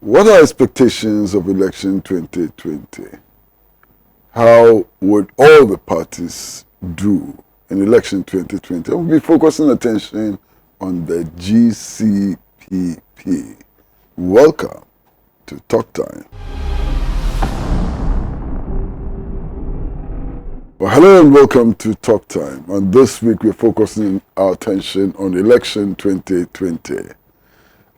What are expectations of election 2020? How would all the parties do in election 2020? We'll be focusing attention on the GCPP. Welcome to Talk Time. Well, hello and welcome to Talk Time. And this week we're focusing our attention on election 2020.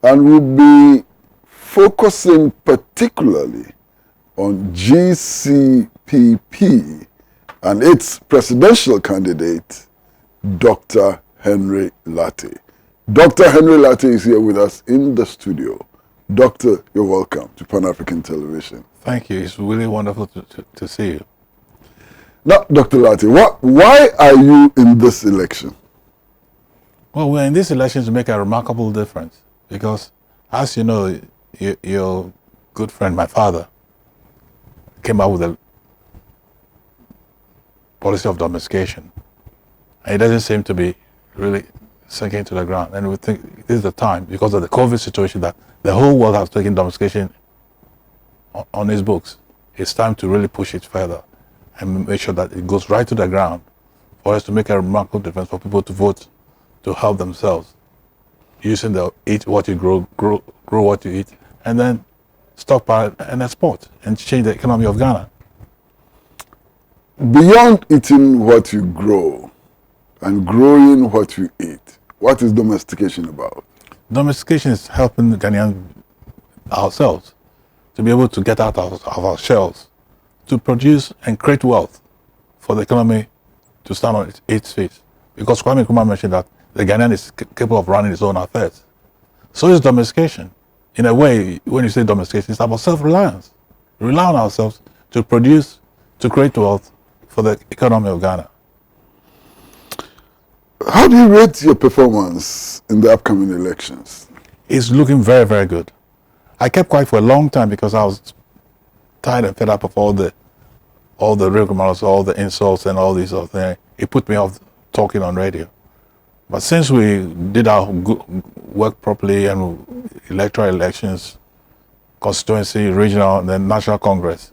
And we'll be focusing particularly on GCPP and its presidential candidate, Dr. Herbert Lartey. Dr. Herbert Lartey is here with us in the studio. Doctor, you're welcome to Pan-African Television. Thank you. It's really wonderful to see you. Now, Dr. Lartey, why are you in this election? Well, we're in this election to make a remarkable difference because, as you know, your good friend, my father, came out with a policy of domestication. And it doesn't seem to be really sinking to the ground. And we think this is the time, because of the COVID situation, that the whole world has taken domestication on its books. It's time to really push it further and make sure that it goes right to the ground for us to make a remarkable difference for people to vote to help themselves using the eat what you grow what you eat, and then stockpile and export and change the economy of Ghana. Beyond eating what you grow and growing what you eat, what is domestication about? Domestication is helping the Ghanaians ourselves to be able to get out of our shells, to produce and create wealth for the economy to stand on its feet. Because Kwame Nkrumah mentioned that the Ghanaian is capable of running his own affairs. So is domestication. In a way, when you say domestication, it's about self-reliance. Rely on ourselves to produce, to create wealth for the economy of Ghana. How do you rate your performance in the upcoming elections? It's looking very, very good. I kept quiet for a long time because I was tired and fed up of all the rigmaroles, all the insults and all these other things. It put me off talking on radio. But since we did our work properly and electoral elections, constituency, regional, and then national congress,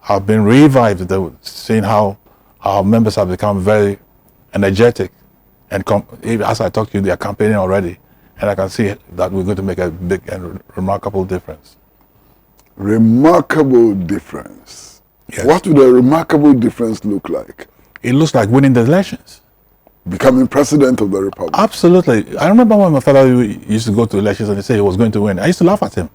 I've been revived, seeing how our members have become very energetic. And as I talk to you, they are campaigning already. And I can see that we're going to make a big and remarkable difference. Remarkable difference. Yes. What would a remarkable difference look like? It looks like winning the elections. Becoming president of the republic. Absolutely. I remember when my father used to go to elections and he said he was going to win. I used to laugh at him.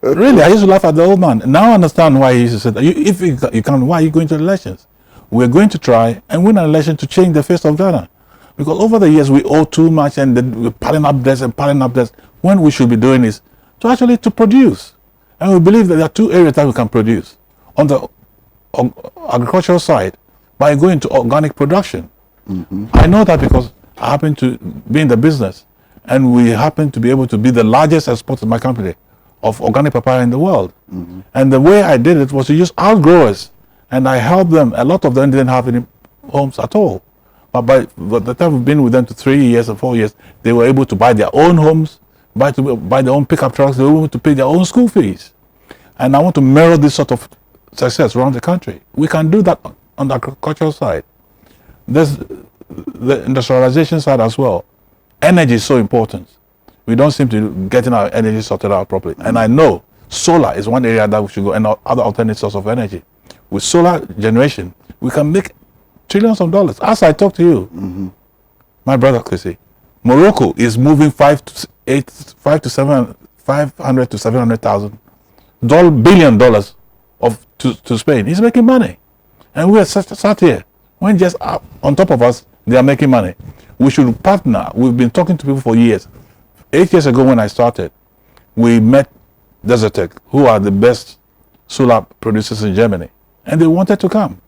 Really, I used to laugh at the old man. Now I understand why he used to say that. If you can't, why are you going to the elections? We're going to try and win an election to change the face of Ghana. Because over the years we owe too much and then we're piling up debts and piling up debts. When we should be doing is to produce. And we believe that there are two areas that we can produce. On the agricultural side, by going to organic production. Mm-hmm. I know that because I happen to be in the business, and we happen to be able to be the largest exporter in my company of organic papaya in the world. Mm-hmm. And the way I did it was to use outgrowers, and I helped them. A lot of them didn't have any homes at all. But by the time we've been with them to 3 years or 4 years, they were able to buy their own homes, buy their own pickup trucks, they were able to pay their own school fees. And I want to mirror this sort of success around the country. We can do that on the agricultural side. There's the industrialization side as well. Energy is so important. We don't seem to be getting our energy sorted out properly. And I know solar is one area that we should go, and other alternate sources of energy. With solar generation, we can make trillions of dollars. As I talk to you, mm-hmm. My brother Kwesi, Morocco is moving $500 to $700,000 billion to Spain. He's making money, and we are sat here. When just on top of us, they are making money. We should partner. We've been talking to people for years. 8 years ago when I started, we met Desertec, who are the best solar producers in Germany, and they wanted to come.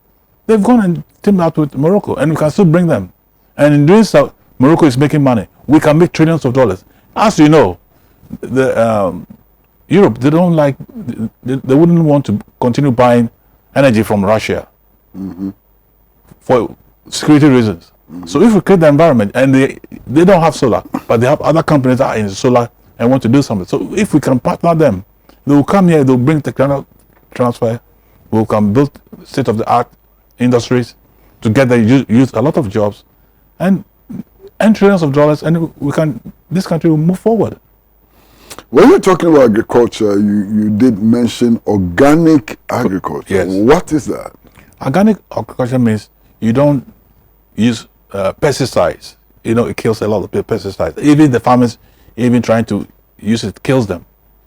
They've gone and teamed up with Morocco, and we can still bring them. And in doing so, Morocco is making money. We can make trillions of dollars. As you know, Europe, they wouldn't want to continue buying energy from Russia. Mm-hmm. For security reasons. Mm-hmm. So if we create the environment, and they don't have solar, but they have other companies that are in solar and want to do something. So if we can partner them They will come here, they'll bring technology transfer, we can build state-of-the-art industries together, use a lot of jobs, and trillions of dollars, and this country will move forward. When you're talking about agriculture, you did mention organic agriculture. Yes. What is that? Organic agriculture means you don't use pesticides. You know, it kills a lot of pesticides. Even the farmers, even trying to use it, kills them.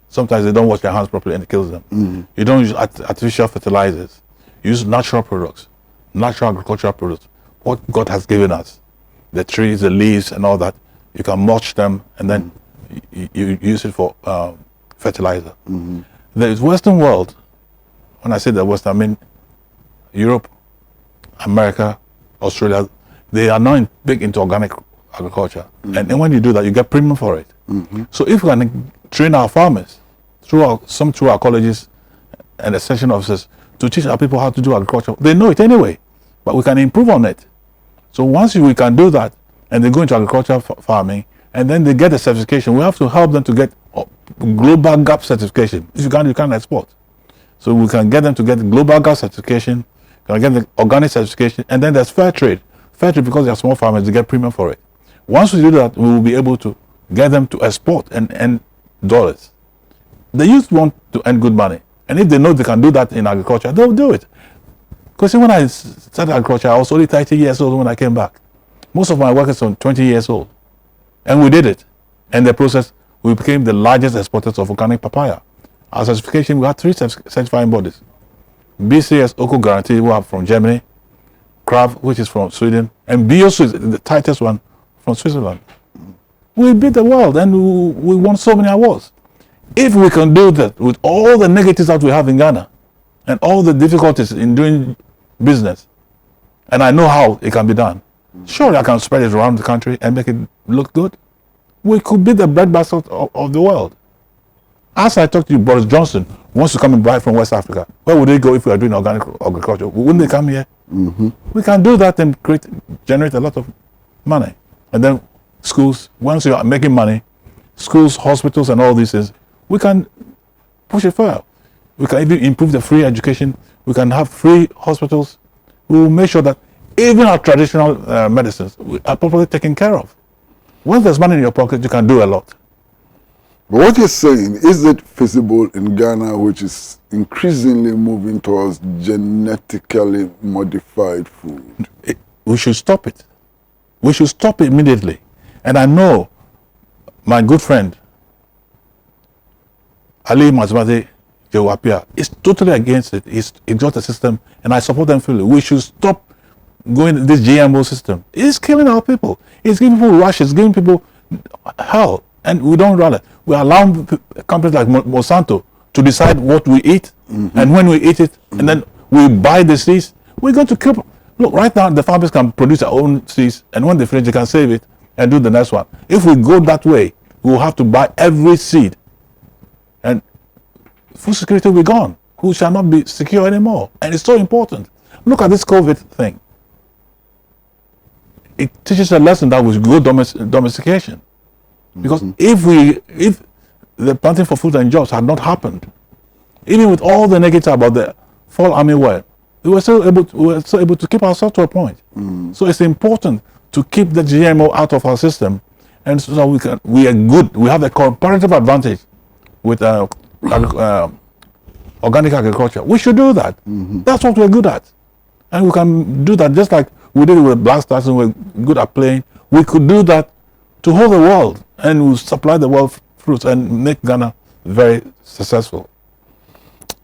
Sometimes they don't wash their hands properly and it kills them. Mm-hmm. You don't use artificial fertilizers. You use natural products, natural agricultural products. What God has given us, the trees, the leaves, and all that. You can mulch them, and then you use it for fertilizer. Mm-hmm. The Western world, when I say the Western, I mean Europe, America, Australia, they are now big into organic agriculture. Mm-hmm. And when you do that, you get premium for it. Mm-hmm. So if we can train our farmers through our colleges and extension officers to teach our people how to do agriculture, they know it anyway, but we can improve on it. So once we can do that, and they go into agricultural farming, and then they get the certification, we have to help them to get global gap certification. If you can't export. So we can get them to get the global gap certification, can get the organic certification, and then there's fair trade. Fair trade, because they are small farmers, they get premium for it. Once we do that, we will be able to get them to export and earn dollars. The youth want to earn good money, and if they know they can do that in agriculture, they'll do it. Because when I started agriculture, I was only 30 years old when I came back. Most of my workers are 20 years old. And we did it. In the process, we became the largest exporters of organic papaya. Our certification, we had 3 certifying bodies. BCS Oko Guarantee, who are from Germany, CRAV, which is from Sweden, and BioSwiss, the tightest one, from Switzerland. We beat the world, and we won so many awards. If we can do that with all the negatives that we have in Ghana, and all the difficulties in doing business, and I know how it can be done, surely I can spread it around the country and make it look good. We could be the breadbasket of the world. As I talked to you, Boris Johnson wants to come and buy from West Africa. Where would they go if we are doing organic agriculture? Wouldn't they come here? Mm-hmm. We can do that and generate a lot of money. And then schools, once you are making money, schools, hospitals, and all these things, we can push it further. We can even improve the free education. We can have free hospitals. We will make sure that even our traditional medicines are properly taken care of. Once there's money in your pocket, you can do a lot. But what you're saying, is it feasible in Ghana, which is increasingly moving towards genetically modified food? We should stop it. We should stop it immediately. And I know my good friend, Ali Mazmati Jawapia, is totally against it. He's got a system, and I support them fully. We should stop going this GMO system. It's killing our people. It's giving people rushes, giving people hell, and we don't run it. We allow companies like Monsanto to decide what we eat, mm-hmm. and when we eat it, mm-hmm. and then we buy the seeds. We're going to kill. Look, right now the farmers can produce their own seeds, and when they finish, they can save it and do the next one. If we go that way, we will have to buy every seed, and food security will be gone. Who shall not be secure anymore, and it's so important. Look at this COVID thing. It teaches a lesson that we should go domestication. Because mm-hmm. if the planting for food and jobs had not happened, even with all the negatives about the fall army world, we were still able to keep ourselves to a point. Mm-hmm. So it's important to keep the GMO out of our system, and so that we are good. We have a comparative advantage with organic agriculture. We should do that. Mm-hmm. That's what we're good at, and we can do that just like we did it with Black Stars, and we're good at playing. We could do that to hold the world, and we'll supply the world fruits and make Ghana very successful.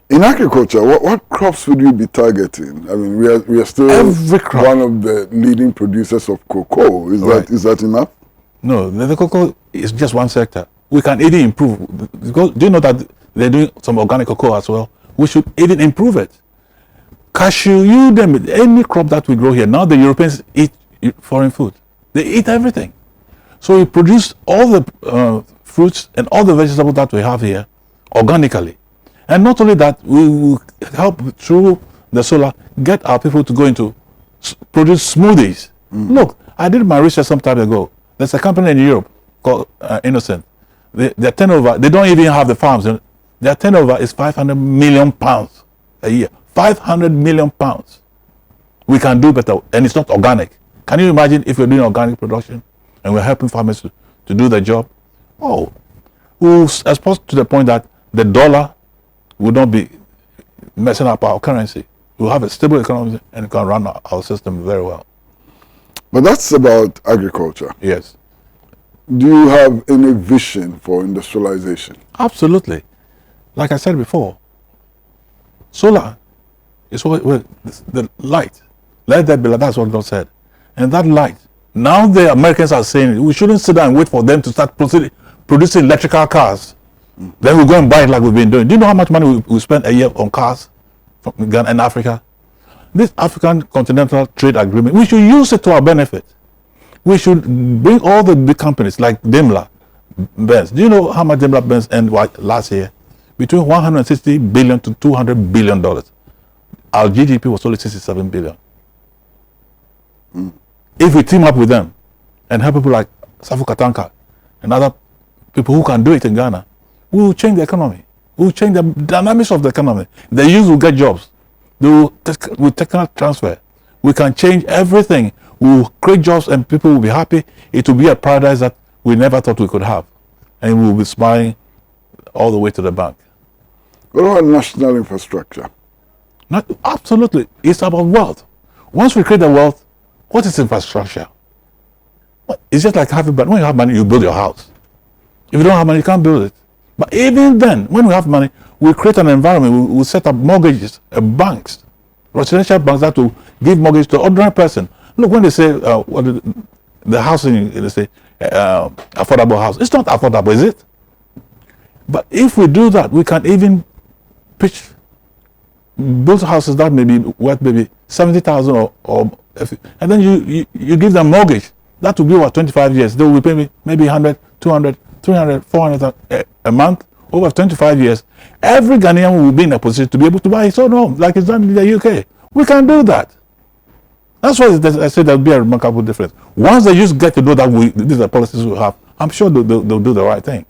In agriculture, what crops would you be targeting? I mean, we are still one of the leading producers of cocoa. Is that enough? No, the cocoa is just one sector. We can even improve. Because, do you know that they're doing some organic cocoa as well? We should even improve it. Cashew, you name it, any crop that we grow here. Now the Europeans eat foreign food. They eat everything. So we produce all the fruits and all the vegetables that we have here organically. And not only that, we will help through the solar get our people to go into produce smoothies. Mm. Look, I did my research some time ago. There's a company in Europe called Innocent. Their turnover, they don't even have the farms. Their turnover is 500 million pounds a year. 500 million pounds. We can do better, and it's not organic. Can you imagine if we're doing organic production and we're helping farmers to do the job? Oh, we'll expose to the point that the dollar will not be messing up our currency. We'll have a stable economy and it can run our system very well. But that's about agriculture. Yes. Do you have any vision for industrialization? Absolutely. Like I said before, solar is the light. Let there be light. That's what God said. And that light, now the Americans are saying we shouldn't sit down and wait for them to start producing electrical cars. Then we'll go and buy it like we've been doing. Do you know how much money we spend a year on cars from Ghana and Africa? This African Continental Trade Agreement, we should use it to our benefit. We should bring all the big companies like Daimler, Benz. Do you know how much Daimler Benz earned last year? Between 160 billion to 200 billion dollars. Our GDP was only 67 billion. If we team up with them and help people like Safu Katanka and other people who can do it in Ghana, we will change the economy. We will change the dynamics of the economy. The youth will get jobs. They will with technical transfer. We can change everything. We will create jobs and people will be happy. It will be a paradise that we never thought we could have. And we will be smiling all the way to the bank. What about national infrastructure? Absolutely. It's about wealth. Once we create the wealth, what is infrastructure? It's just like having money. When you have money, you build your house. If you don't have money, you can't build it. But even then, when we have money, we create an environment. We set up mortgages, banks, residential banks that will give mortgage to ordinary person. Look, when they say the housing, they say affordable house. It's not affordable, is it? But if we do that, we can even build houses that may be worth maybe 70,000 and then you give them mortgage. That will be over 25 years. They will pay maybe 100, 200, 300, 400 a month over 25 years. Every Ghanaian will be in a position to be able to buy his own home, like it's done in the UK. We can do that. That's why I said there'll be a remarkable difference. Once they just get to know that these are policies we have, I'm sure they'll do the right thing.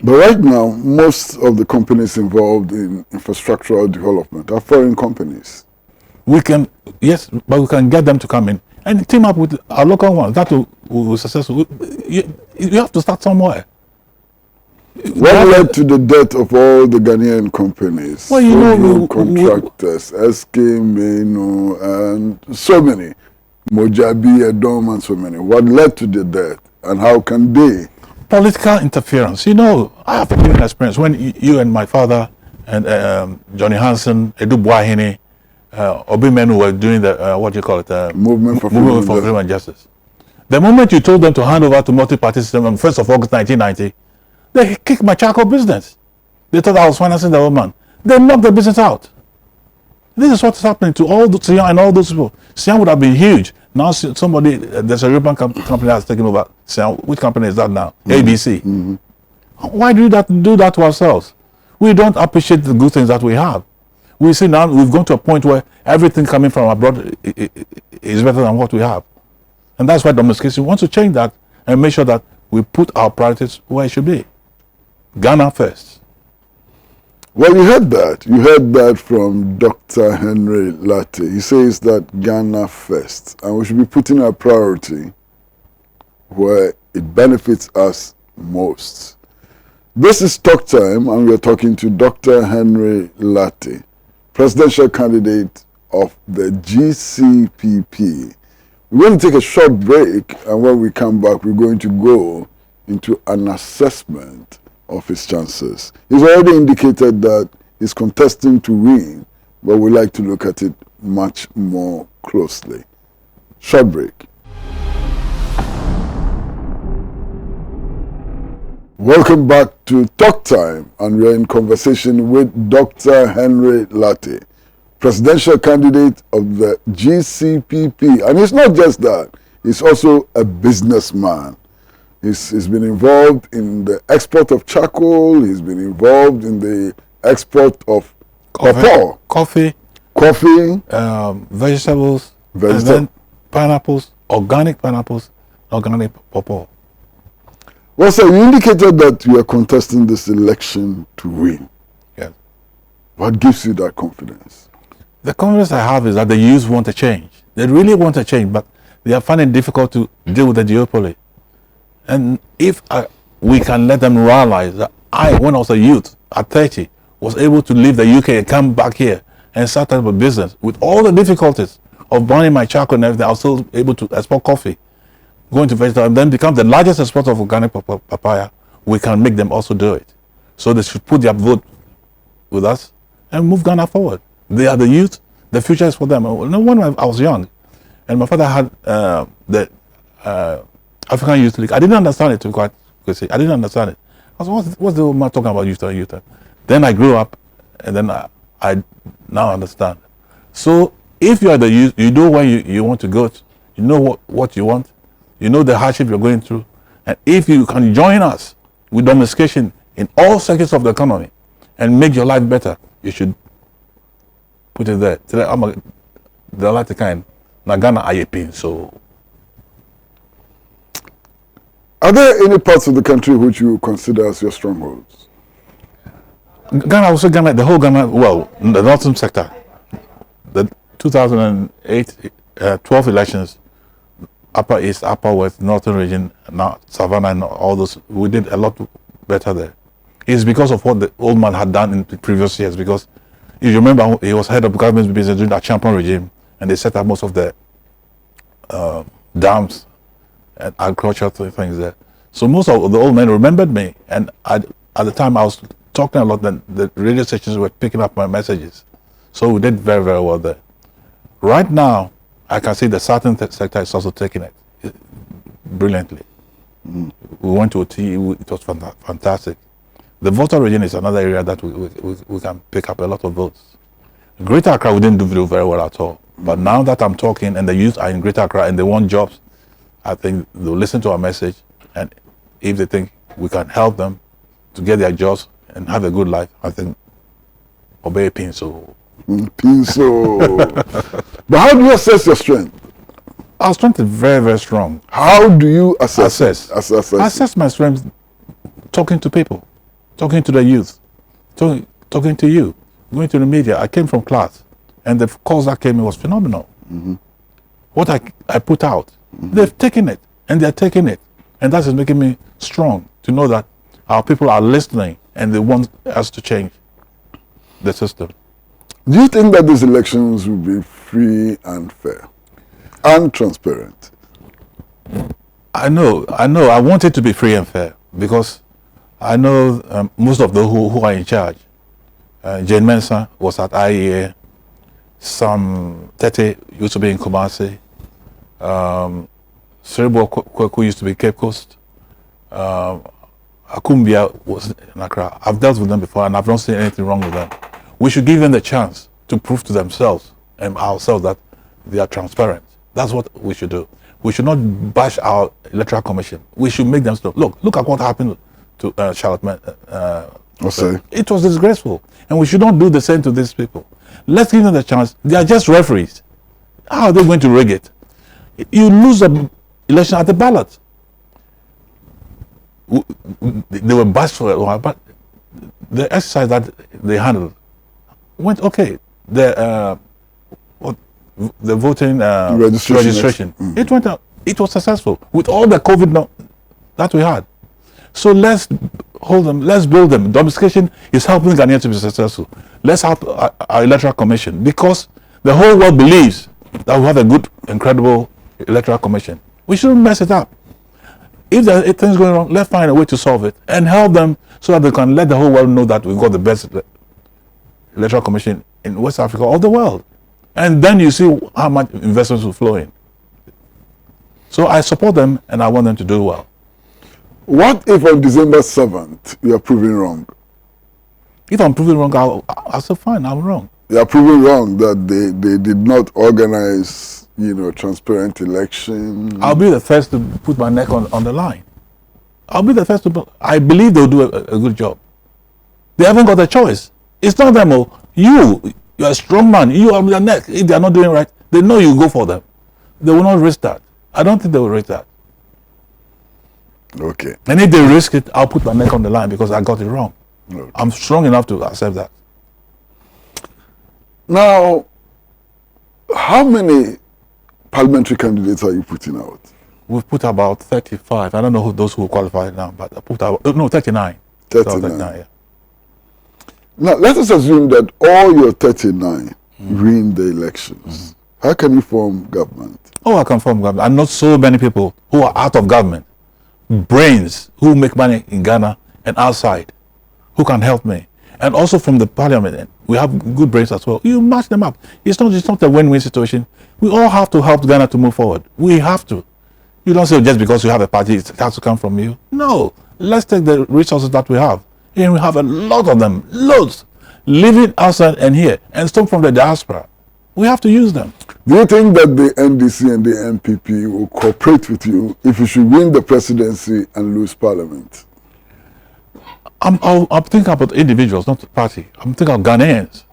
But right now, most of the companies involved in infrastructural development are foreign companies. Yes, but we can get them to come in and team up with our local ones. That will be successful. You have to start somewhere. What led to the death of all the Ghanaian companies? Well, you know, contractors, SK Meno, and so many, Mojabi, Edom, and so many. What led to the death, and how can they? Political interference. You know, I have a different experience when you and my father and Johnny Hansen, Edu Boahene, Obi Menu were doing the Movement for Freedom and Justice. The moment you told them to hand over to multi-party system on 1st of August 1990, they kicked my charcoal business. They thought I was financing the old man. They knocked the business out. This is what's happening to all the Siam and all those people. Siam would have been huge. Now there's a European company that's taking over Siam. Which company is that now? ABC. Mm-hmm. Why do that to ourselves? We don't appreciate the good things that we have. We see now we've gone to a point where everything coming from abroad is better than what we have. And that's why domestication wants to change that and make sure that we put our priorities where it should be. Ghana first. Well, you heard that. You heard that from Dr. Henry Lartey. He says that Ghana first. And we should be putting our priority where it benefits us most. This is Talk Time, and we're talking to Dr. Henry Lartey, presidential candidate of the GCPP. We're going to take a short break, and when we come back, we're going to go into an assessment of his chances. He's already indicated that he's contesting to win, but we'd like to look at it much more closely. Short break. Welcome back to Talk Time, and we're in conversation with Dr. Henry Lartey, presidential candidate of the GCPP. And it's not just that, he's also a businessman. He's been involved in the export of charcoal, he's been involved in the export of coffee, vegetables, and then pineapples, organic pawpaw. Well, sir, you indicated that you are contesting this election to win. Yes. What gives you that confidence? The confidence I have is that the youth want a change. They really want a change, but they are finding it difficult to deal with the duopoly. And if we can let them realize that when I was a youth at 30, was able to leave the UK and come back here and start up a business with all the difficulties of burning my charcoal and everything, I was still able to export coffee, go into vegetable, and then become the largest exporter of organic papaya. We can make them also do it. So they should put their vote with us and move Ghana forward. They are the youth. The future is for them. When I was young, and my father had the African Youth League. I didn't understand it, to be quite honest. I didn't understand it. I was, what's the old man talking about youth? Then I grew up, and then I now understand. So if you are the youth, you know where you want to go. You know what you want. You know the hardship you're going through. And if you can join us with domestication in all sectors of the economy and make your life better, you should put it there. Today, I'm the latter kind. Nagana Ayepin. So, are there any parts of the country which you consider as your strongholds? Ghana, also Ghana, the whole Ghana, well, the northern sector, the 2008, 12 elections, Upper East, Upper West, Northern region, now Savannah and all those, we did a lot better there. It's because of what the old man had done in the previous years, because if you remember, he was head of government business during that champion regime, and they set up most of the dams and agricultural things there. So most of the old men remembered me, and at the time I was talking a lot, then the radio stations were picking up my messages. So we did very, very well there. Right now, I can see the southern sector is also taking it brilliantly. We went to OT, it was fantastic. The voter region is another area that we can pick up a lot of votes. Greater Accra, we didn't do very well at all. But now that I'm talking and the youth are in Greater Accra and they want jobs, I think they'll listen to our message, and if they think we can help them to get their jobs and have a good life, I think obey Pinso. Pinso. But how do you assess your strength? Our strength is very, very strong. How do you assess? Assess my strength talking to people, talking to the youth, talking to you, going to the media. I came from class, and the calls that came in was phenomenal. What I put out, they've taken it, and they're taking it. And that is making me strong to know that our people are listening and they want us to change the system. Do you think that these elections will be free and fair and transparent? I know. I want it to be free and fair because I know most of those who are in charge. Jane Mensah was at IEA. Some Tete used to be in Kumasi. Cerebral Kweku used to be Cape Coast. Akumbia was in Accra. I've dealt with them before and I've not seen anything wrong with them. We should give them the chance to prove to themselves and ourselves that they are transparent. That's what we should do. We should not bash our electoral commission. We should make them stop. Look at what happened to Charlotte. It was disgraceful. And we should not do the same to these people. Let's give them the chance. They are just referees. How are they going to rig it? You lose the election at the ballot. They were bashed for a while, but the exercise that they handled went okay. The voting registration. It went out. It was successful with all the COVID that we had. So let's hold them. Let's build them. Domestication is helping Ghanaians to be successful. Let's help our electoral commission because the whole world believes that we have a good, incredible electoral commission. We shouldn't mess it up. If there are things going wrong, let's find a way to solve it and help them so that they can let the whole world know that we've got the best electoral commission in West Africa or the world. And then you see how much investments will flow in. So I support them and I want them to do well. What if on December 7th you are proven wrong? If I'm proven wrong, I'll say fine, I'm wrong. You are proven wrong that they did not organize, transparent election. I'll be the first to put my neck on the line. I'll be the first to. I believe they'll do a good job. They haven't got a choice. It's not them. You're a strong man. You are the neck. If they're not doing right, they know you go for them. They will not risk that. I don't think they will risk that. Okay. And if they risk it, I'll put my neck on the line because I got it wrong. Okay. I'm strong enough to accept that. Now, how many parliamentary candidates are you putting out? We've put about 35. I don't know who those who qualify now, but I put out, no, 39. 39. Yeah. Now, let us assume that all your 39 win the elections. How can you form government? Oh, I can form government. I know so many people who are out of government, brains who make money in Ghana and outside, who can help me. And also from the parliament, we have good brains as well. You match them up. It's not a win-win situation. We all have to help Ghana to move forward. We have to. You don't say just because you have a party, it has to come from you. No. Let's take the resources that we have. And we have a lot of them, loads, living outside and here, and some from the diaspora. We have to use them. Do you think that the NDC and the NPP will cooperate with you if you should win the presidency and lose parliament? I'm thinking about individuals, not the party. I'm thinking of Ghanaians.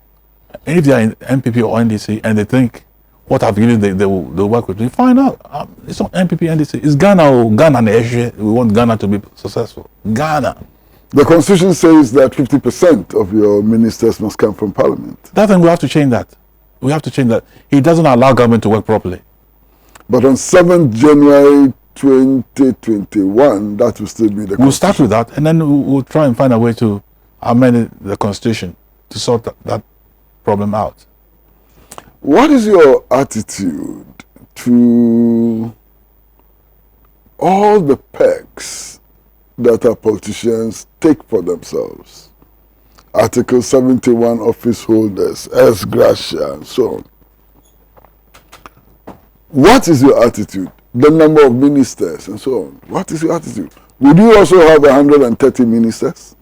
And if they are in NPP or NDC and they think what I've given, they'll work with me, find out. It's not NPP, NDC. It's Ghana or Ghana and Asia. We want Ghana to be successful. Ghana. The constitution says that 50% of your ministers must come from parliament. That thing, we have to change that. We have to change that. He doesn't allow government to work properly. But on 7th January 2021, that will still be the We'll start with that, and then we'll try and find a way to amend the constitution to sort that problem out. What is your attitude to all the perks that our politicians take for themselves? Article 71 office holders, ex gratia, and so on. What is your attitude? The number of ministers and so on. What is your attitude? Would you also have 130 ministers?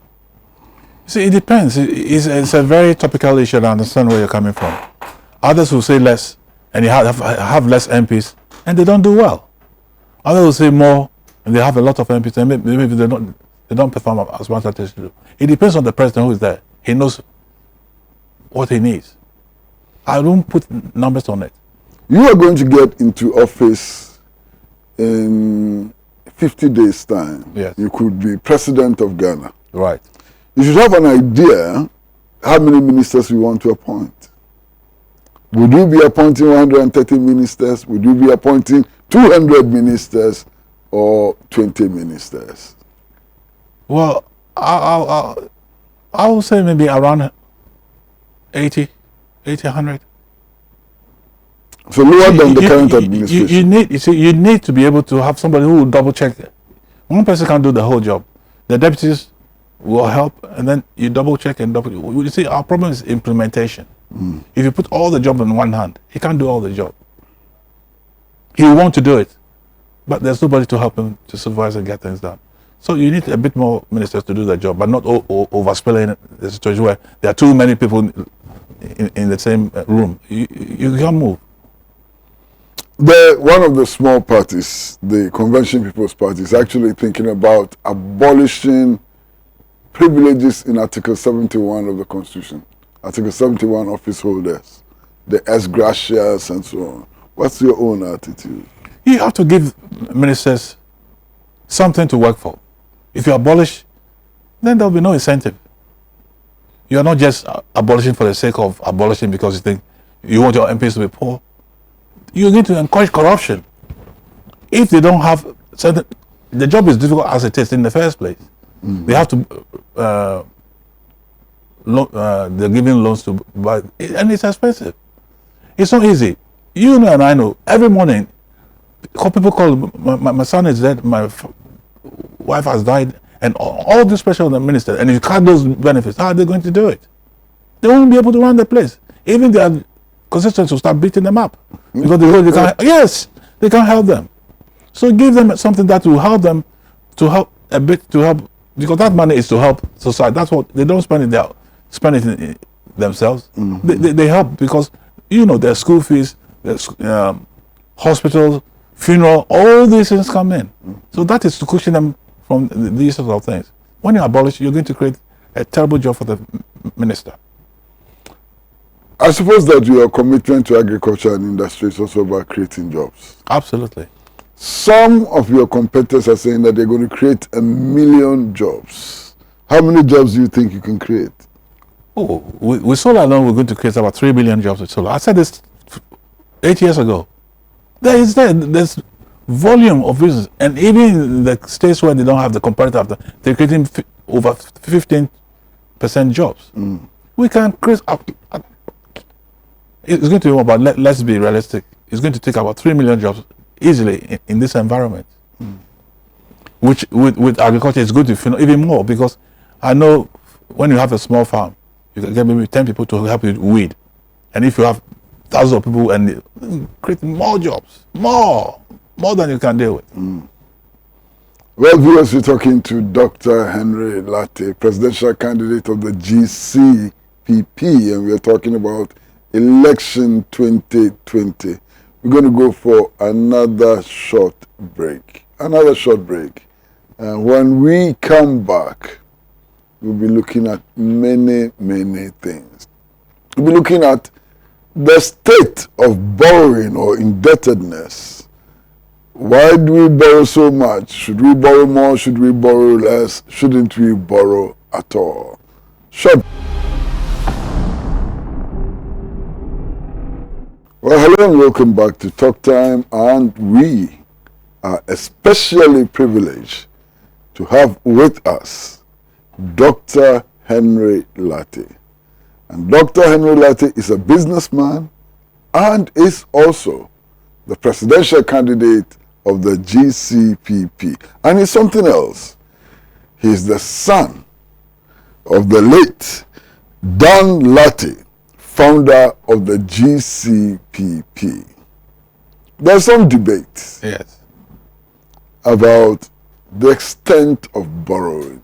See, it depends. It's a very topical issue, and I understand where you're coming from. Others will say less, and they have less MPs, and they don't do well. Others will say more, and they have a lot of MPs, and maybe they don't perform as much as they should do. It depends on the president who is there. He knows what he needs. I don't put numbers on it. You are going to get into office in 50 days' time. Yes. You could be president of Ghana. Right. You should have an idea how many ministers you want to appoint. Would you be appointing 130 ministers? Would you be appointing 200 ministers or 20 ministers? Well, I will say maybe around 80, 100. So lower than the current administration. You need to be able to have somebody who will double check it. One person can't do the whole job. The deputies will help, and then you double check and double. You see, our problem is implementation. If you put all the job in one hand, he can't do all the job. He will want to do it, but there's nobody to help him to supervise and get things done. So you need a bit more ministers to do the job, but not overspilling the situation where there are too many people in the same room. You can't move. One of the small parties, the Convention People's Party, is actually thinking about abolishing privileges in Article 71 of the Constitution. Article 71 office holders, the ex gratias and so on. What's your own attitude? You have to give ministers something to work for. If you abolish, then there will be no incentive. You are not just abolishing for the sake of abolishing because you think you want your MPs to be poor. You need to encourage corruption. If they don't have certain, the job is difficult as it is in the first place. They have to, they're giving loans to buy, and it's expensive. It's not easy. You know and I know, every morning, people call, my son is dead, my wife has died, and all this pressure on the minister, and you cut those benefits, how are they going to do it? They won't be able to run the place. Even their constituents will start beating them up. Because they can't, yes, they can't help them. So give them something that will help them to help a bit, to help, because that money is to help society. That's what, they don't spend it there, spend it in themselves. They help because, you know, their school fees, their hospitals, funeral, all these things come in. So that is to cushion them from these sort of things. When you abolish, you're going to create a terrible job for the minister. I suppose that your commitment to agriculture and industry is also about creating jobs. Absolutely. Some of your competitors are saying that they're going to create 1 million jobs. How many jobs do you think you can create? Oh, with solar alone, we're going to create about 3 billion jobs with solar. I said this 8 years ago. There's volume of business, and even in the states where they don't have the comparative, they're creating over 15% jobs. We can create. It's going to be about. Let's be realistic. It's going to take about 3 million jobs easily in this environment. Which with agriculture is going to even more, because I know when you have a small farm, you can get maybe 10 people to help you weed, and if you have thousands of people and create more jobs, more than you can deal with. Well, viewers, we're talking to Dr. Herbert Lartey, presidential candidate of the GCPP, and we're talking about election 2020. We're going to go for another short break. And when we come back, we'll be looking at many things. We'll be looking at the state of borrowing or indebtedness. Why do we borrow so much? Should we borrow more? Should we borrow less? Shouldn't we borrow at all? Short. Well, hello and welcome back to Talk Time, and we are especially privileged to have with us Dr. Herbert Lartey. And Dr. Herbert Lartey is a businessman and is also the presidential candidate of the GCPP. And he's something else. He's the son of the late Dan Lartey, founder of the GCPP. There's some debate about the extent of borrowing.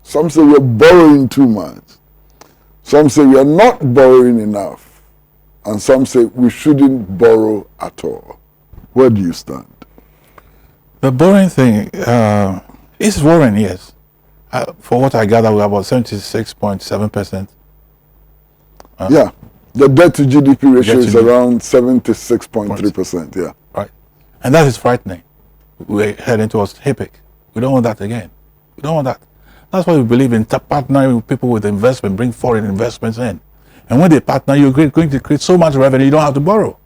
Some say we're borrowing too much. Some say we are not borrowing enough. And some say we shouldn't borrow at all. Where do you stand? The borrowing thing is worrying, yes. For what I gather, we're about 76.7%. Yeah. The debt to GDP ratio is around 76.3%. Yeah. Right. And that is frightening. We're heading towards HIPIC. We don't want that again. We don't want that. That's why we believe in partnering with people with investment, bring foreign investments in. And when they partner, you're going to create so much revenue, you don't have to borrow.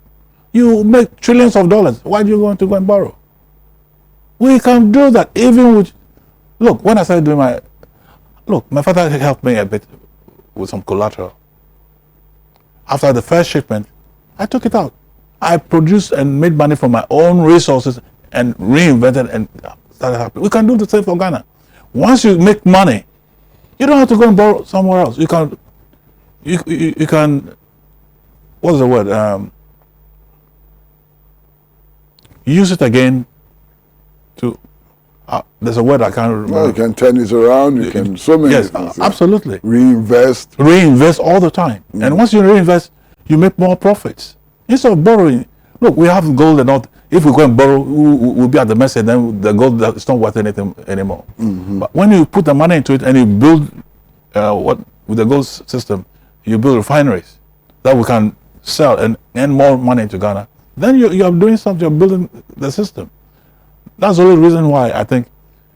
You make trillions of dollars. Why do you want to go and borrow? We can do that even with... Look, when I started doing my father helped me a bit with some collateral. After the first shipment, I took it out. I produced and made money from my own resources and reinvented and started happening. We can do the same for Ghana. Once you make money, you don't have to go and borrow somewhere else. You can, what's the word? Use it again to, there's a word I can't remember. Well, you can turn it around, you can, so many things. Absolutely. Reinvest all the time. And once you reinvest, you make more profits. Instead of borrowing, look, we have gold and all. If we go and borrow, we'll be at the mercy, then the gold is not worth anything anymore. But when you put the money into it and you build, with the gold system, you build refineries that we can sell and earn more money into Ghana, then you're doing something, you're building the system. That's the only reason why I think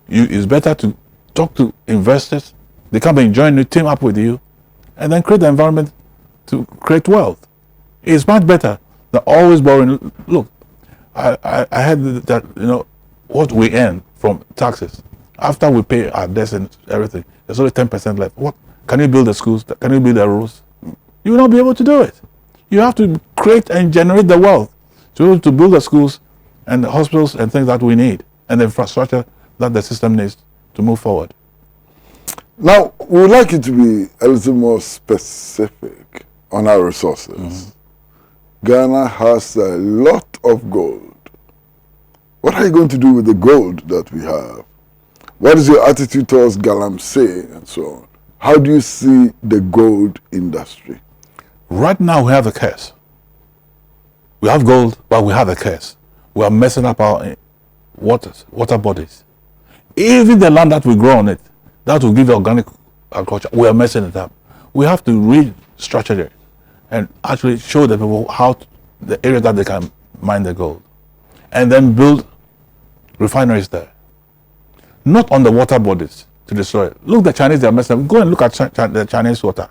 it's better to talk to investors. They come and join you, team up with you, and then create the environment to create wealth. It's much better than always borrowing. Look, I heard that, what we earn from taxes, after we pay our debts and everything, there's only 10% left. What can you build the schools? Can you build the roads? You will not be able to do it. You have to create and generate the wealth to be able to build the schools and the hospitals and things that we need, and the infrastructure that the system needs to move forward. Now, we would like you to be a little more specific on our resources. Ghana has a lot of gold. What are you going to do with the gold that we have? What is your attitude towards galamsey and so on? How do you see the gold industry? Right now we have a curse. We have gold, but we have a curse. We are messing up our water bodies. Even the land that we grow on it, that will give organic agriculture, we are messing it up. We have to restructure it and actually show the people the area that they can mine the gold. And then build refineries there. Not on the water bodies to destroy it. Look, the Chinese, they are messing up. Go and look at the Chinese water.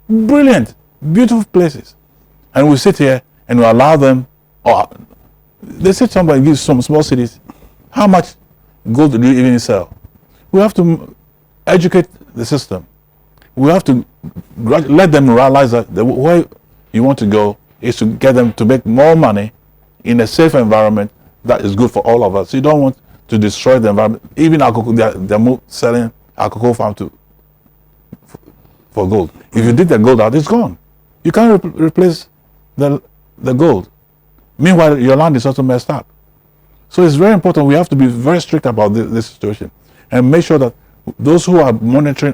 Brilliant, beautiful places. And we sit here and we allow them, or they say somebody gives some small cities, how much gold do you even sell? We have to educate the system. We have to let them realize that the way you want to go is to get them to make more money in a safe environment that is good for all of us. You don't want to destroy the environment. Even they're selling alcohol farm for gold. If you dig the gold out, it's gone. You can't replace the gold. Meanwhile, your land is also messed up. So it's very important. We have to be very strict about this situation and make sure that those who are monitoring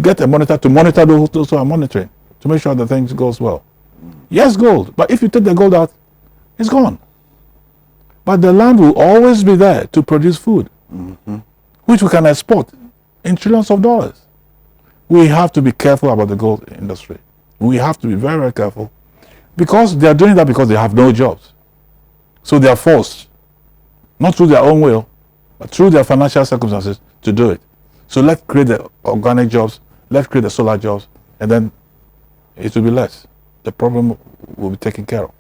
get a monitor to monitor those who are monitoring to make sure that things goes well. Yes, gold, but if you take the gold out, it's gone. But the land will always be there to produce food, which we can export in trillions of dollars. We have to be careful about the gold industry. We have to be very, very careful because they are doing that because they have no jobs. So they are forced, not through their own will, but through their financial circumstances to do it. So let's create the organic jobs, let's create the solar jobs, and then it will be less. The problem will be taken care of.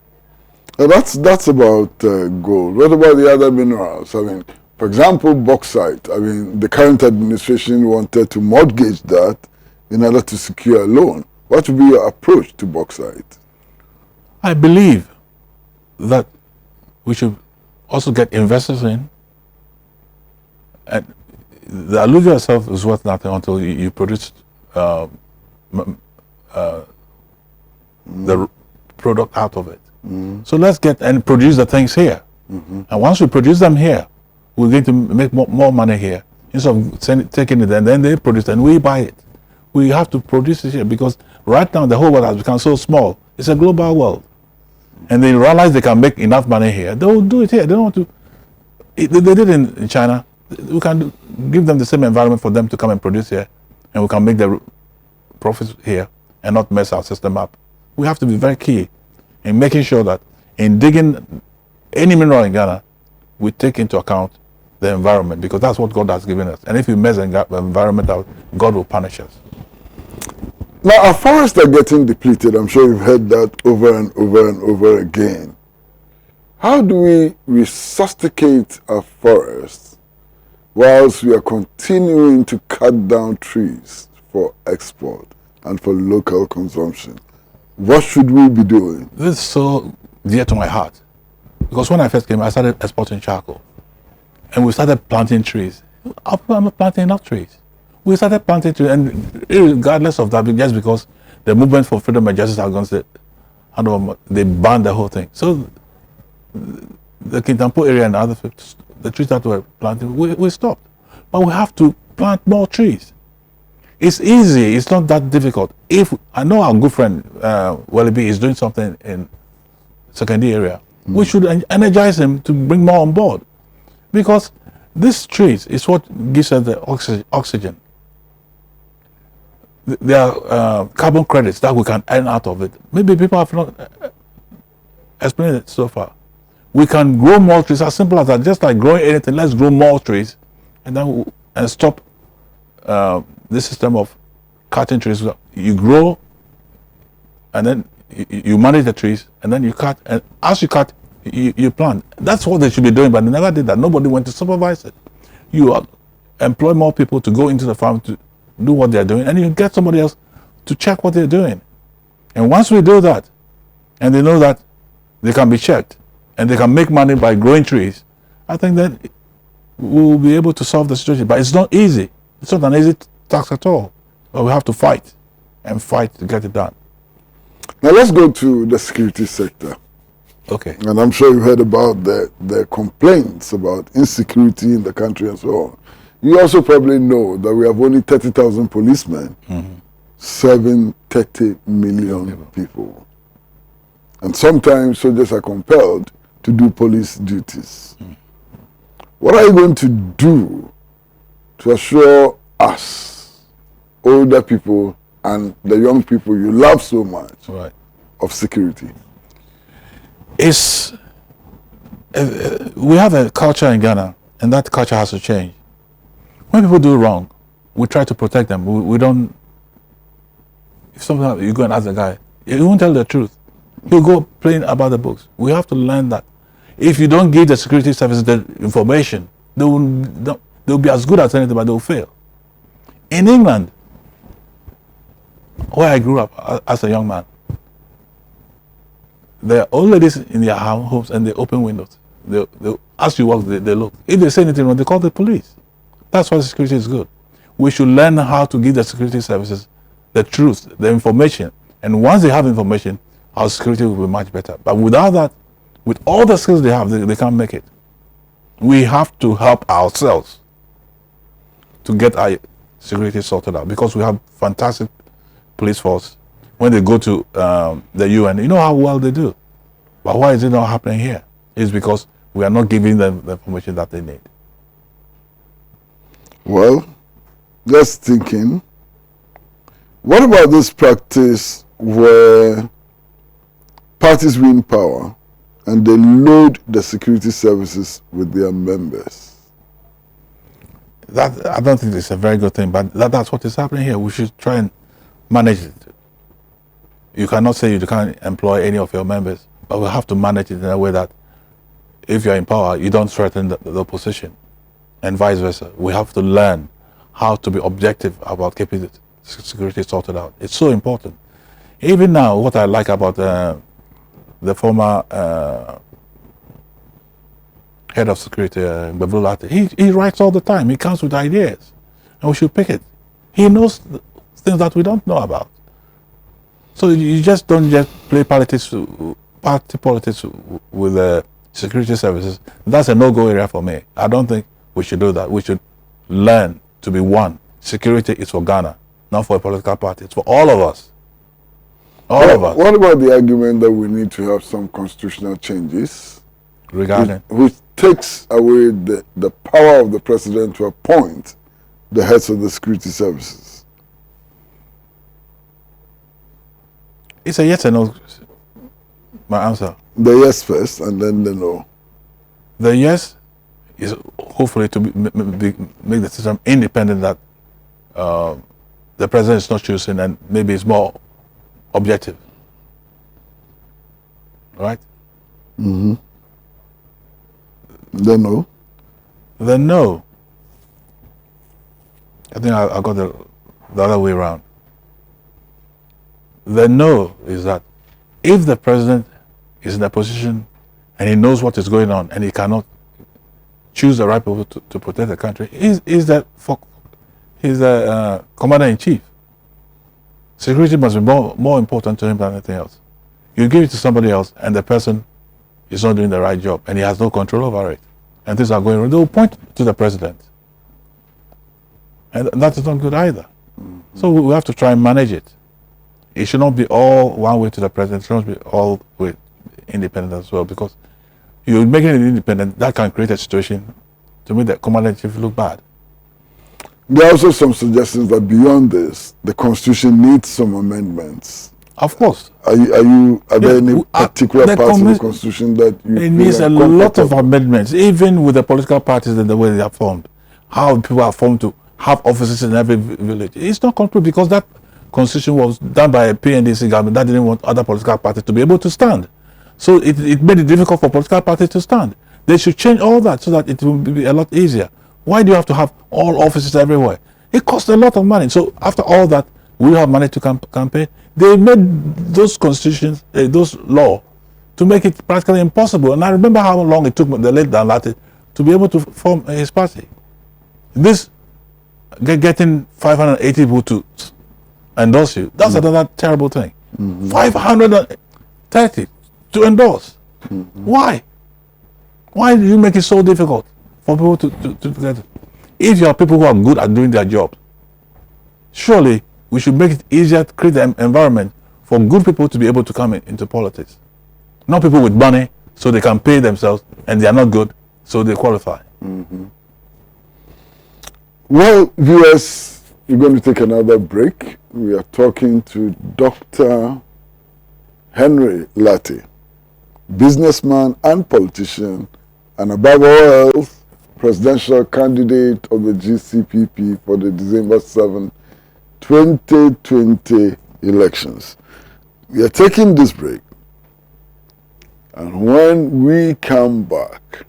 That's about gold. What about the other minerals? I mean, for example, bauxite. I mean, the current administration wanted to mortgage that in order to secure a loan. What would be your approach to bauxite? I believe that we should also get investors in. And the alluvial itself is worth nothing until you produce the product out of it. So let's get and produce the things here. And once we produce them here, we're going to make more money here instead of taking it and then they produce it and we buy it. We have to produce it here because right now the whole world has become so small. It's a global world. And they realize they can make enough money here. They will do it here. They don't want to. They did it in China. We can give them the same environment for them to come and produce here, and we can make the profits here and not mess our system up. We have to be very key in making sure that in digging any mineral in Ghana, we take into account the environment because that's what God has given us. And if we mess the environment out, God will punish us. Now, our forests are getting depleted. I'm sure you've heard that over and over and over again. How do we resuscitate our forests whilst we are continuing to cut down trees for export and for local consumption? What should we be doing? This is so dear to my heart because when I first came, I started exporting charcoal and we started planting trees. I'm not planting enough trees. We started planting trees, and regardless of that, just because the movement for freedom and justice are going to say, they banned the whole thing. So the Kintampo area and other the trees that were planted, we stopped. But we have to plant more trees. It's easy. It's not that difficult. If I know our good friend Welleby is doing something in secondary area, we should energize him to bring more on board, because these trees is what gives us the oxygen. There are carbon credits that we can earn out of it. Maybe people have not explained it so far. We can grow more trees, as simple as that. Just like growing anything, let's grow more trees, and then stop this system of cutting trees. You grow, and then you manage the trees, and then you cut, and as you cut, you plant. That's what they should be doing, but they never did that. Nobody went to supervise it. You employ more people to go into the farm to do what they're doing, and you get somebody else to check what they're doing. And once we do that, and they know that they can be checked, and they can make money by growing trees, I think that we will be able to solve the situation. But it's not easy. It's not an easy task at all. But we have to fight and fight to get it done. Now let's go to the security sector. Okay. And I'm sure you heard about the complaints about insecurity in the country and so on. You also probably know that we have only 30,000 policemen serving 30 million people. And sometimes soldiers are compelled to do police duties. What are you going to do to assure us, older people and the young people you love so much, of security? We have a culture in Ghana And that culture has to change. When people do wrong, we try to protect them. We don't. If something you go and ask the guy, he won't tell the truth. He'll go playing about the books. We have to learn that. If you don't give the security services the information, they'll be as good as anything, but they'll fail. In England, where I grew up as a young man, there are old ladies in their homes and they open windows. They as you walk, they look. If they say anything wrong, they call the police. That's why security is good. We should learn how to give the security services the truth, the information. And once they have information, our security will be much better. But without that, with all the skills they have, they can't make it. We have to help ourselves to get our security sorted out, because we have fantastic police force. When they go to the UN, you know how well they do. But why is it not happening here? It's because we are not giving them the information that they need. Well, just thinking, what about this practice where parties win power and they load the security services with their members? That, I don't think it's a very good thing, but that's what is happening here. We should try and manage it. You cannot say you can't employ any of your members, but we have to manage it in a way that if you're in power, you don't threaten the opposition, and vice versa. We have to learn how to be objective about keeping the security sorted out. It's so important. Even now, what I like about the former head of security, Herbert Lartey, he writes all the time. He comes with ideas, and we should pick it. He knows things that we don't know about. So you just don't just play party politics with the security services. That's a no-go area for me. I don't think we should do that. We should learn to be one. Security is for Ghana, not for a political party. It's for all of us. All of us. What about the argument that we need to have some constitutional changes regarding which takes away the power of the president to appoint the heads of the security services? It's a yes or no, my answer. The yes first and then the no. The yes is hopefully to make the system independent, that the president is not choosing, and maybe it's more objective. Right? Mm-hmm. The no? The no. I think I got the other way around. The no is that if the president is in a position and he knows what is going on and he cannot choose the right people to protect the country, he's the commander-in-chief. Security must be more important to him than anything else. You give it to somebody else and the person is not doing the right job and he has no control over it, and things are going wrong, they will point to the president. And that is not good either. Mm-hmm. So we have to try and manage it. It should not be all one way to the president. It should not be all way independent as well, because you're making it independent, that can create a situation to make the commander-in-chief look bad. There are also some suggestions that beyond this, the Constitution needs some amendments. Of course. Are there any particular parts of the Constitution that you it needs a lot of amendments, even with the political parties and the way they are formed. How people are formed to have offices in every village. It's not complete, because that Constitution was done by a PNDC government that didn't want other political parties to be able to stand. So it made it difficult for political parties to stand. They should change all that so that it will be a lot easier. Why do you have to have all offices everywhere? It costs a lot of money. So after all that, we have money to campaign. They made those constitutions, those laws, to make it practically impossible. And I remember how long it took the late Dan Lartey to be able to form his party. This getting 580 people to endorse you, that's another terrible thing. Mm-hmm. 530 to endorse. Mm-hmm. Why? Why do you make it so difficult for people to get it? If you are people who are good at doing their job, surely we should make it easier to create an environment for good people to be able to come into politics. Not people with money so they can pay themselves and they are not good so they qualify. Mm-hmm. Well, viewers, we're going to take another break. We are talking to Dr. Herbert Lartey, businessman and politician, and above all else, presidential candidate of the GCPP for the December 7, 2020 elections. We are taking this break, and when we come back,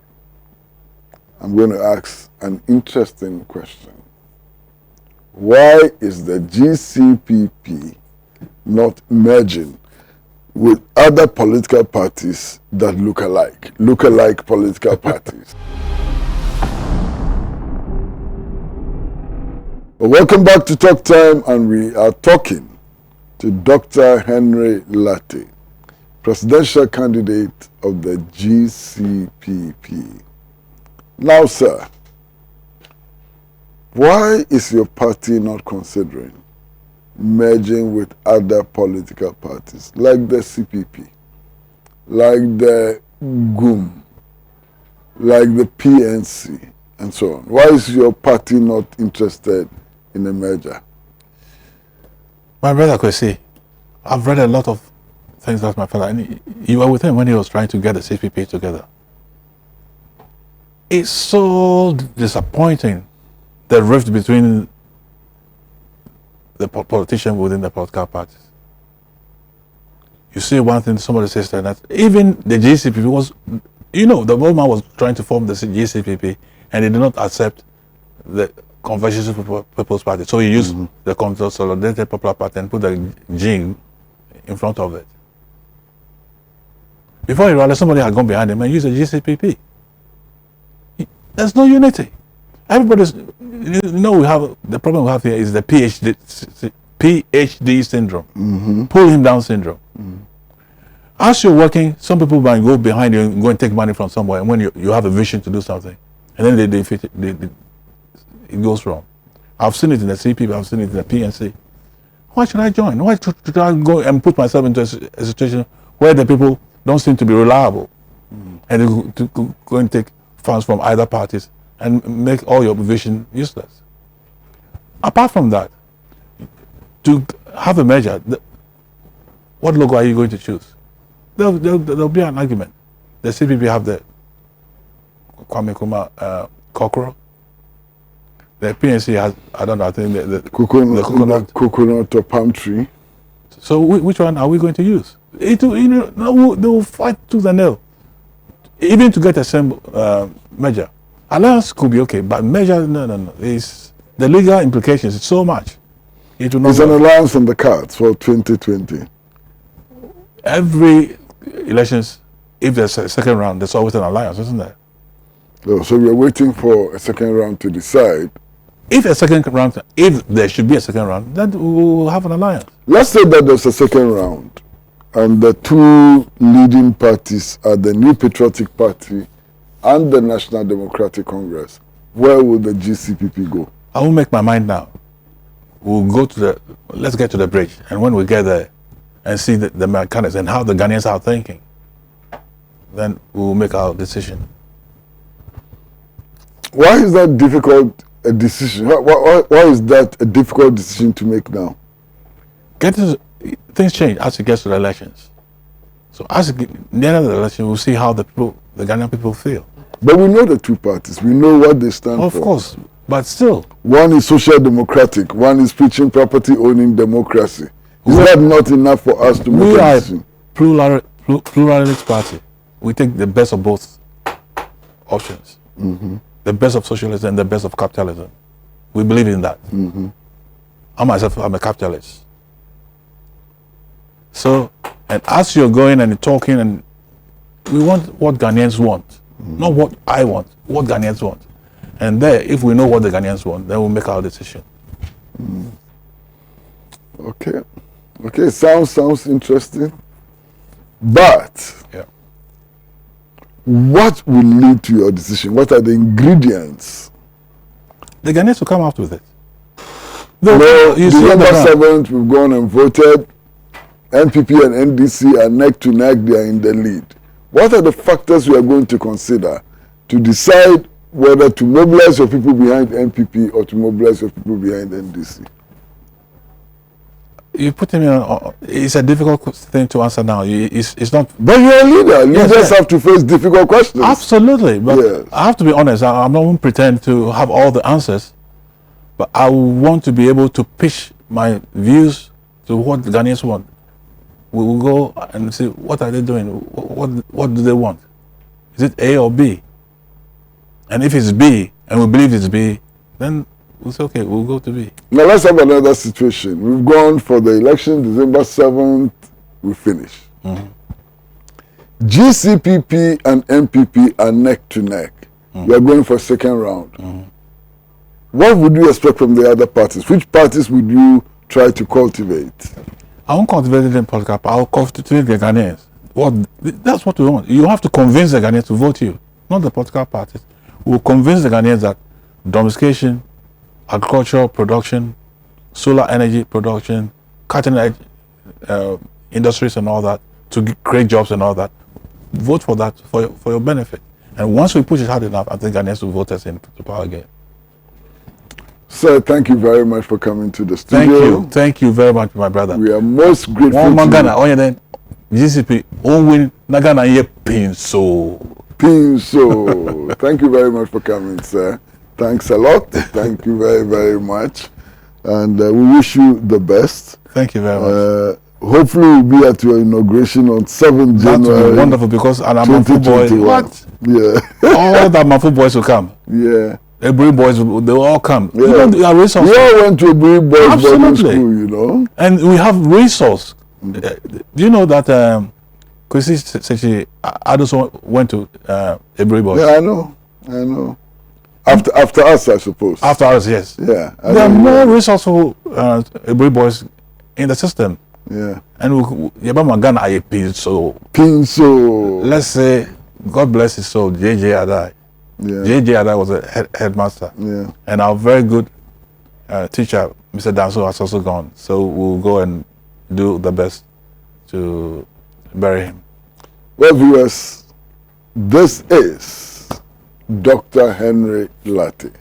I'm going to ask an interesting question. Why is the GCPP not merging with other political parties that look alike political parties? Well, welcome back to Talk Time, and we are talking to Dr. Herbert Lartey, presidential candidate of the GCPP. Now, sir, why is your party not considering merging with other political parties like the CPP, like the GUM, like the PNC, and so on? Why is your party not interested in a merger? My brother Kwesi, I've read a lot of things about my father, and you were with him when he was trying to get the CPP together. It's so disappointing, the rift between the politicians within the political parties. You see one thing, somebody says that even the GCPP was, the old man was trying to form the GCPP, and he did not accept the Convention People's Party. So he used the Consolidated Popular Party and put the G in front of it. Before he realized, somebody had gone behind him and used the GCPP. There's no unity. Everybody's, we have, the problem we have here is the PhD syndrome, pull him down syndrome. As you're working, some people might go behind you and go and take money from somewhere, and when you have a vision to do something, and then it goes wrong. I've seen it in the CPP, I've seen it in the PNC. Why should I join? Why should I go and put myself into a situation where the people don't seem to be reliable, and to go and take funds from either parties and make all your vision useless? Apart from that, to have a measure, what logo are you going to choose? There'll be an argument. The CPP have the Kwame Nkrumah cockerel. The PNC has, I don't know, I think the coconut or palm tree. So which one are we going to use? They will fight tooth and nail, even to get a same measure. Alliance could be okay, but measure, no. It's the legal implications. It's so much. It will not. It's an alliance on the cards for 2020. Every elections, if there's a second round, there's always an alliance, isn't there? Oh, so we're waiting for a second round to decide. If there should be a second round, then we will have an alliance. Let's say that there's a second round, and the two leading parties are the New Patriotic Party and the National Democratic Congress. Where will the GCPP go? I will make my mind now. Let's get to the bridge, and when we get there and see the mechanics and how the Ghanaians are thinking, then we will make our decision. Why is that difficult a decision? Why is that a difficult decision to make now? Things change as it gets to the elections. So as the end of the election, we'll see how the Ghanaian people feel. But we know the two parties. We know what they stand for. Of course, but still. One is social democratic. One is preaching property owning democracy. Is that not enough for us to make a decision? We are a pluralist party. We take the best of both options. The best of socialism and the best of capitalism. We believe in that. I myself, I'm a capitalist. So, and as you're going and talking, and we want what Ghanaians want, not what I want, what Ghanaians want. And there, if we know what the Ghanaians want, then we'll make our decision. Okay, sounds interesting. But what will lead to your decision? What are the ingredients? The Ghanaians will come out with it. December 7th, we've gone and voted. NPP and NDC are neck to neck, they are in the lead. What are the factors we are going to consider to decide whether to mobilize your people behind NPP or to mobilize your people behind NDC? you put him in. It's a difficult thing to answer now. It's not. But you're a leader. Leaders yes. have to face difficult questions. Absolutely, but Yes. I have to be honest. I'm not going to pretend to have all the answers, but I want to be able to pitch my views to what the Ghanaians want. We will go and see what are they doing. What do they want? Is it A or B? And if it's B, and we believe it's B, then we'll say, okay, we'll go to B. Now let's have another situation. We've gone for the election, December 7th, we finish. GCPP and MPP are neck to neck. We are going for a second round. What would you expect from the other parties? Which parties would you try to cultivate? I won't cultivate it in political. I'll cultivate the Ghanaians. That's what we want. You have to convince the Ghanaians to vote you, not the political parties. We'll convince the Ghanaians that domestication, agricultural production, solar energy production, cutting edge industries and all that, to create jobs and all that, vote for that for your benefit. And once we push it hard enough, I think Ghanaians will vote us into power again. Sir, thank you very much for coming to the studio. Thank you very much, my brother. We are most grateful One to Ghana, you. oh yeah, then GCP, win Nagana ye pinso. Pinso. Thank you very much for coming, sir. Thanks a lot. Thank you very, very much. And we wish you the best. Thank you very much. Hopefully we'll be at your inauguration on 7th That January. will be wonderful because I'm a Mafu boy. 2021. What? Yeah. All the Mafu boys will come. Yeah. Every boys, they will all come. Yeah. Even the resource. We all went to a boys boarding Absolutely. school, you know. And we have resource. Do you know that Kwesi said she also went to Every Boys? Yeah, I know. After us, I suppose. After us, yes. Yeah. There are more resourceful Every Boys in the system. Yeah. And Yabama Ghana IAP, so Pinso. let's say, God bless his soul, JJ Adai. Yeah. JJ Adai was a headmaster. Yeah. And our very good teacher, Mr. Danso, has also gone. So we'll go and do the best to bury him. Well, viewers, this is Dr. Herbert Lartey.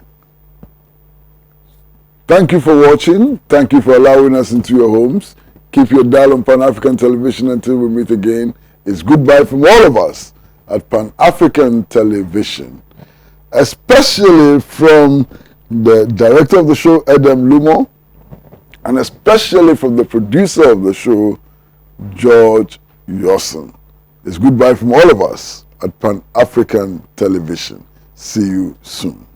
Thank you for watching. Thank you for allowing us into your homes. Keep your dial on Pan-African Television until we meet again. It's goodbye from all of us at Pan-African Television, especially from the director of the show, Adam Lumo, and especially from the producer of the show, George Yosson. It's goodbye from all of us at Pan-African Television. See you soon.